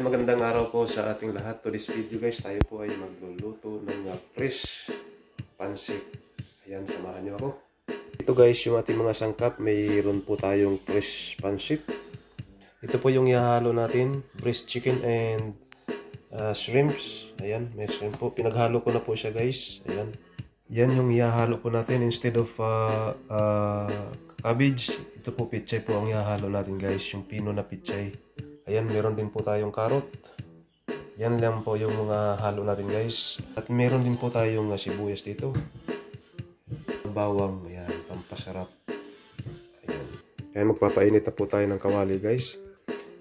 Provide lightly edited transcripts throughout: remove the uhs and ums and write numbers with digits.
Magandang araw po sa ating lahat. To this video guys, tayo po ay magluluto ng fresh pansit. Ayan, samahan niyo ako. Ito guys, yung ating mga sangkap. Mayroon po tayong fresh pansit. Ito po yung ihahalo natin. Breast chicken and shrimps. Ayan, may shrimp po. Pinaghalo ko na po siya guys. Ayan. Yan yung ihahalo po natin. Instead of cabbage, ito po pichay po ang ihahalo natin guys. Yung pino na pichay. Ayan, meron din po tayong carrot. Yan lang po yung mga halo natin guys. At meron din po tayong sibuyas dito. Bawang, ayan, pampasarap. Ayan. Kaya magpapainit na po tayo ng kawali guys.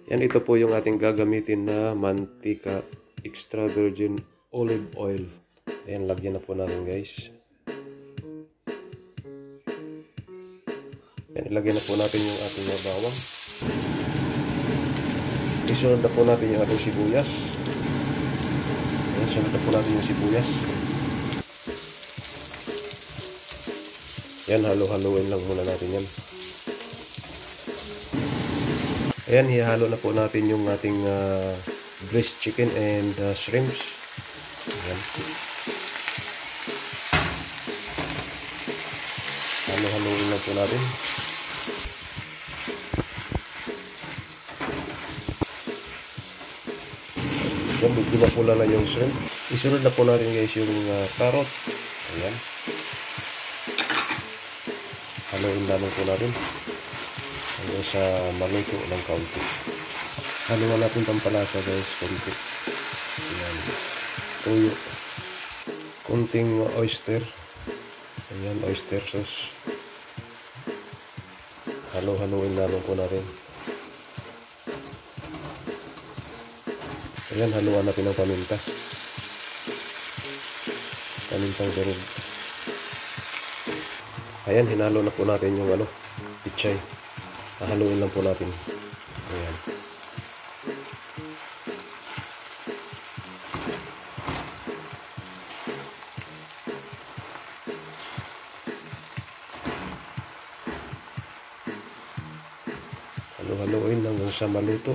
Yan, ito po yung ating gagamitin na mantika extra virgin olive oil. Ayan, lagyan na po natin guys. Ayan, ilagyan na po natin yung ating bawang. Isunod na po natin yung ating sibuyas. Ayan, sunod na po natin yung sibuyas. Yan, halo-haloin lang muna natin yan. Ayan, hihalo na po natin yung ating breast chicken and shrimps. Ayan. Halo-haloin lang po natin. Yan, medyo mapula na yung shrimp. Isunod na po natin guys yung carrot. Ayan. Haluin namin po natin. Hanggang sa maluto ng kaunti. Haluan natin pampalasa guys. Kaunti. Ayan. Tuyo. Kunting oyster. Ayan, oyster sauce. Haluin namin po natin. Ayan, haluan natin ng paminta. Pamintang durog. Ayan, hinalo na po natin yung pichay. Haluin lang po natin. Ayan. Haluin hanggang sa maluto.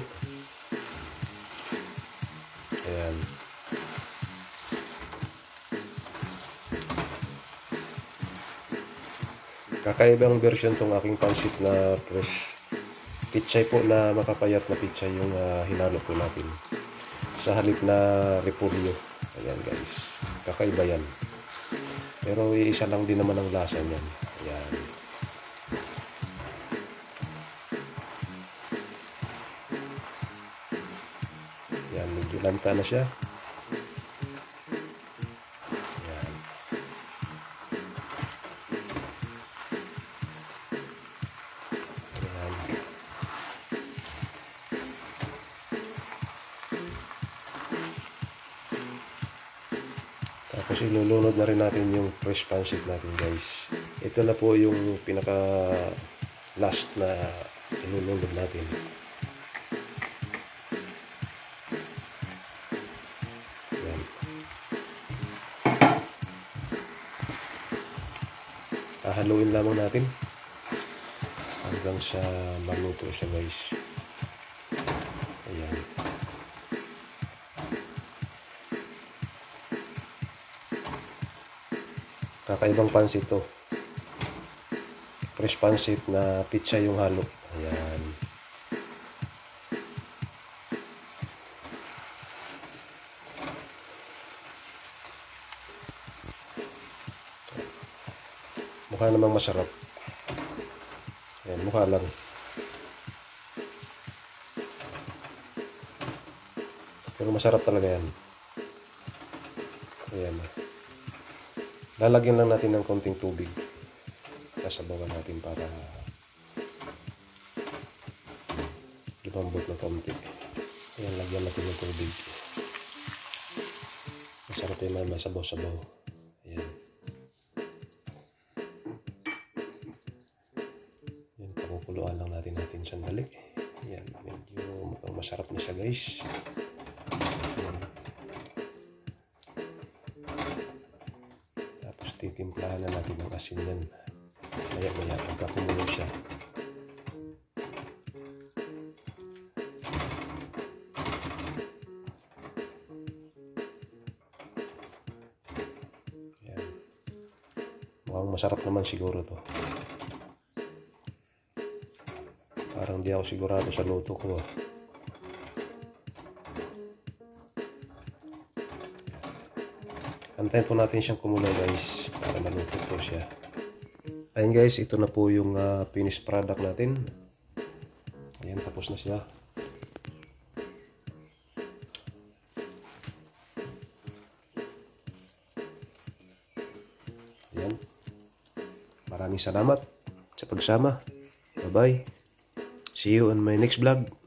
Ayan. Kakaibang version tong aking pansit na fresh. Pichay po na makapayat na pichay yung hinalo po natin. Sa halip na repolyo. Ayan guys. Kakaiba yan. Pero iisa lang din naman ang lasa niyan. Ayan. Ayan, medyo lanta na siya. Tapos ilulunod na rin natin yung fresh pansit natin guys. Ito na po yung pinaka last na ilulunod natin. Yan. Haluin lamang natin hanggang sa maluto siya guys. Ayan. Kakaibang pansit to. Fresh pansit na pizza yung halo. Ayan. Mukha namang masarap. Ayan, mukha lang. Pero masarap talaga yan. Ayan. Lalagyan lang natin ng konting tubig. Sasabawan natin para lumambot na konti. Ayan, lagyan natin ng tubig. Masarap yun na may sabaw-sabaw. Ayan. Ayan, pakukuluan lang natin sandali. Ayan, medyo mukhang masarap na siya guys. Ayan. Titimplahan na natin ng asin yan. Maya-maya pagka pumulo siya. Mukhang masarap naman siguro to. Parang di ako sigurado sa luto ko. Antayin po natin siyang kumulo guys para maluto po siya. Ayun guys, ito na po yung finished product natin. Ayan, tapos na siya. Ayan. Maraming salamat sa pagsama. Bye-bye. See you on my next vlog.